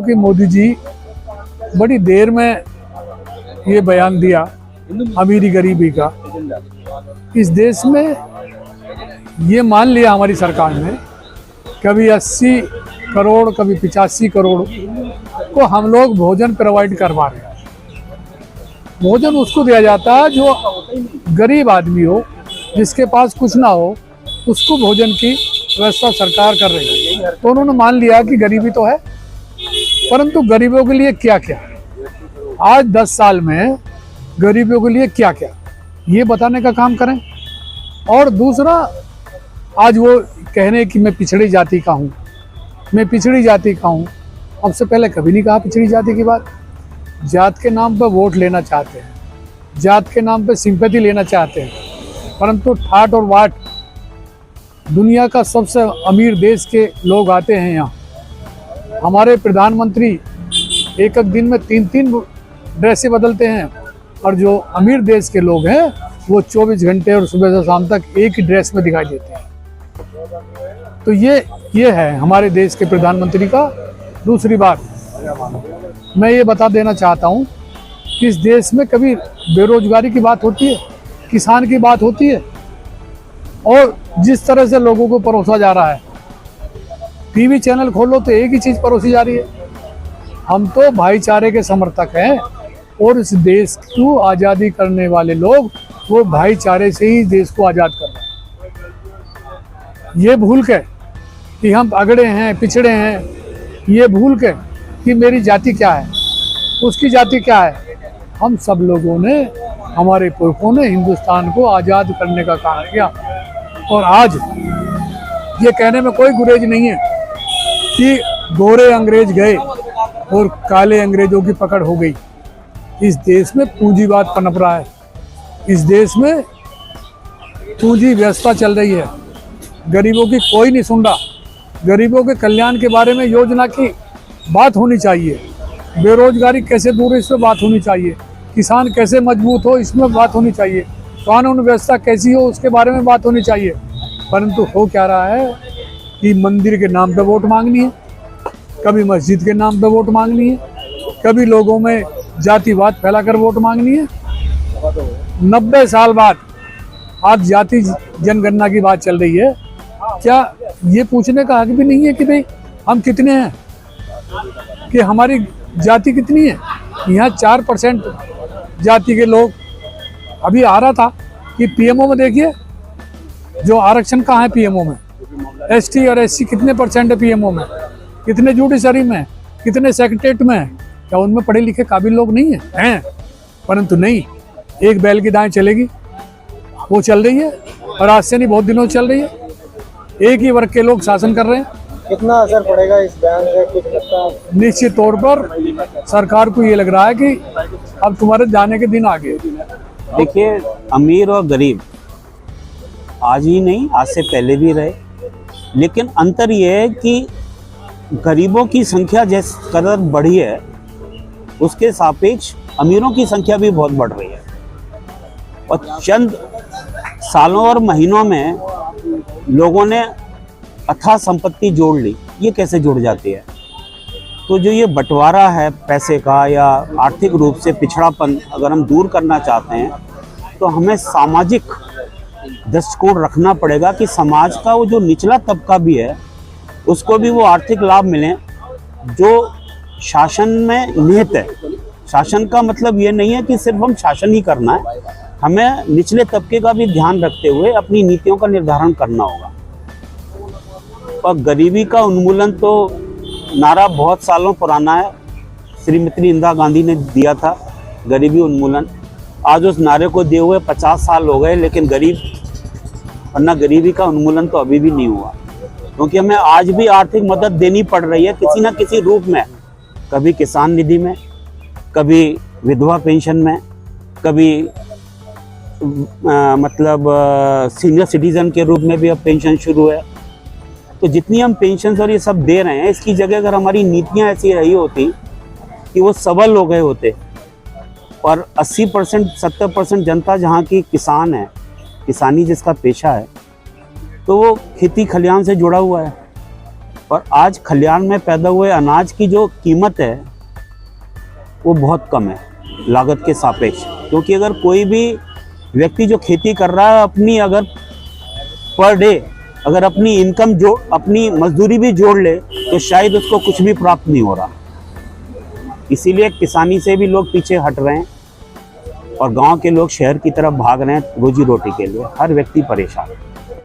कि मोदी जी बड़ी देर में ये बयान दिया अमीरी गरीबी का। इस देश में ये मान लिया हमारी सरकार ने, कभी 80 करोड़ कभी 85 करोड़ को हम लोग भोजन प्रोवाइड करवा रहे हैं। भोजन उसको दिया जाता है जो गरीब आदमी हो, जिसके पास कुछ ना हो, उसको भोजन की व्यवस्था सरकार कर रही है। तो उन्होंने मान लिया कि गरीबी तो है, परंतु गरीबों के लिए क्या क्या, आज 10 साल में गरीबों के लिए क्या क्या, ये बताने का काम करें। और दूसरा, आज वो कहने कि मैं पिछड़ी जाति का हूँ, मैं पिछड़ी जाति का हूँ। अब से पहले कभी नहीं कहा पिछड़ी जाति की बात। जात के नाम पर वोट लेना चाहते हैं, जात के नाम पर सिंपैथी लेना चाहते हैं, परंतु ठाट और वाट दुनिया का सबसे अमीर देश के लोग आते हैं यहाँ। हमारे प्रधानमंत्री एक एक दिन में 3-3 ड्रेसें बदलते हैं, और जो अमीर देश के लोग हैं वो 24 घंटे और सुबह से शाम तक एक ही ड्रेस में दिखाई देते हैं। तो ये है हमारे देश के प्रधानमंत्री का। दूसरी बात, मैं ये बता देना चाहता हूँ कि इस देश में कभी बेरोजगारी की बात होती है, किसान की बात होती है, और जिस तरह से लोगों को परोसा जा रहा है, टीवी चैनल खोलो तो एक ही चीज़ परोसी जा रही है। हम तो भाईचारे के समर्थक हैं, और इस देश को आज़ादी करने वाले लोग वो भाईचारे से ही देश को आज़ाद कर रहे हैं। ये भूल के कि हम अगड़े हैं, पिछड़े हैं, ये भूल के कि मेरी जाति क्या है, उसकी जाति क्या है। हम सब लोगों ने, हमारे पुरखों ने हिंदुस्तान को आज़ाद करने का काम किया, और आज ये कहने में कोई गुरेज नहीं है कि गोरे अंग्रेज गए और काले अंग्रेजों की पकड़ हो गई। इस देश में पूंजीवाद पनप रहा है, इस देश में पूंजी व्यवस्था चल रही है। गरीबों की कोई नहीं सुन रहा। गरीबों के कल्याण के बारे में योजना की बात होनी चाहिए, बेरोजगारी कैसे दूर है इस पर बात होनी चाहिए, किसान कैसे मजबूत हो इसमें बात होनी चाहिए, कानून व्यवस्था कैसी हो उसके बारे में बात होनी चाहिए। परंतु हो क्या रहा है कि मंदिर के नाम पे वोट मांगनी है, कभी मस्जिद के नाम पे वोट मांगनी है, कभी लोगों में जातिवाद फैलाकर वोट मांगनी है। 90 साल बाद आज जाति जनगणना की बात चल रही है। क्या ये पूछने का हक भी नहीं है कि भाई हम कितने हैं, कि हमारी जाति कितनी है। यहाँ 4% जाति के लोग, अभी आ रहा था कि पीएमओ में देखिए जो आरक्षण कहाँ है पीएमओ में, एसटी और एससी कितने परसेंट है पीएमओ में, कितने जुडिशरी में, कितने सेक्रेटरीट में। क्या उनमें पढ़े लिखे काबिल लोग नहीं हैं? परंतु नहीं, एक बैल की दाएं चलेगी, वो चल रही है, और आज से नहीं बहुत दिनों से चल रही है। एक ही वर्ग के लोग शासन कर रहे हैं। कितना असर पड़ेगा इस बयान से, कुछ लगता है? निश्चित तौर पर सरकार को ये लग रहा है कि अब तुम्हारे जाने के दिन आ गए। देखिए, अमीर और गरीब आज ही नहीं, आज से पहले भी रहे, लेकिन अंतर ये है कि गरीबों की संख्या जिस कदर बढ़ी है उसके सापेक्ष अमीरों की संख्या भी बहुत बढ़ रही है, और चंद सालों और महीनों में लोगों ने अथाह संपत्ति जोड़ ली। ये कैसे जुड़ जाती है? तो जो ये बंटवारा है पैसे का, या आर्थिक रूप से पिछड़ापन अगर हम दूर करना चाहते हैं तो हमें सामाजिक दृष्टिकोण रखना पड़ेगा कि समाज का वो जो निचला तबका भी है उसको भी वो आर्थिक लाभ मिलें जो शासन में निहित है। शासन का मतलब ये नहीं है कि सिर्फ हम शासन ही करना है, हमें निचले तबके का भी ध्यान रखते हुए अपनी नीतियों का निर्धारण करना होगा। और गरीबी का उन्मूलन तो नारा बहुत सालों पुराना है, श्रीमती इंदिरा गांधी ने दिया था गरीबी उन्मूलन। आज उस नारे को दिए हुए 50 साल हो गए, लेकिन गरीबी का उन्मूलन तो अभी भी नहीं हुआ, क्योंकि हमें आज भी आर्थिक मदद देनी पड़ रही है किसी न किसी रूप में, कभी किसान निधि में, कभी विधवा पेंशन में, कभी सीनियर सिटीजन के रूप में भी अब पेंशन शुरू है। तो जितनी हम पेंशन और ये सब दे रहे हैं, इसकी जगह अगर हमारी नीतियाँ ऐसी रही होती कि वो सबल हो गए होते, और 80% 70% जनता जहाँ की किसान है, किसानी जिसका पेशा है, तो वो खेती खलिहान से जुड़ा हुआ है, और आज खलिहान में पैदा हुए अनाज की जो कीमत है वो बहुत कम है लागत के सापेक्ष, क्योंकि अगर कोई भी व्यक्ति जो खेती कर रहा है अपनी अगर पर डे अगर अपनी इनकम जो अपनी मजदूरी भी जोड़ ले तो शायद उसको कुछ भी प्राप्त नहीं हो रहा। इसीलिए किसानी से भी लोग पीछे हट रहे हैं और गांव के लोग शहर की तरफ भाग रहे हैं रोजी रोटी के लिए। हर व्यक्ति परेशान है।